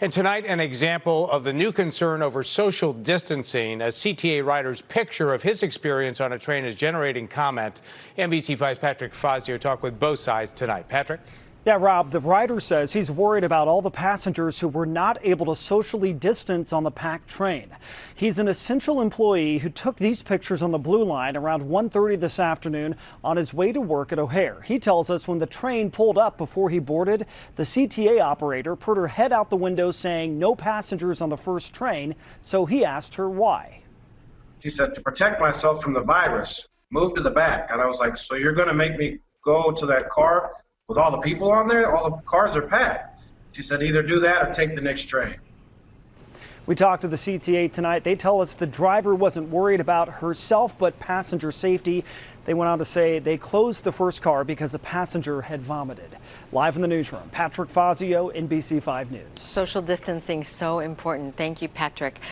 And tonight, an example of the new concern over social distancing. A CTA rider's picture of his experience on a train is generating comment. NBC5's Patrick Fazio talked with both sides tonight. Patrick? Yeah, Rob, the rider says he's worried about all the passengers who were not able to socially distance on the packed train. He's an essential employee who took these pictures on the Blue Line around 1:30 this afternoon on his way to work at O'Hare. He tells us when the train pulled up before he boarded, the CTA operator put her head out the window saying no passengers on the first train, so he asked her why. She said, to protect myself from the virus, move to the back. And I was like, so you're going to make me go to that car with all the people on there? All the cars are packed. She said, either do that or take the next train. We talked to the CTA tonight. They tell us the driver wasn't worried about herself, but passenger safety. They went on to say they closed the first car because a passenger had vomited. Live in the newsroom, Patrick Fazio, NBC5 News. Social distancing, so important. Thank you, Patrick.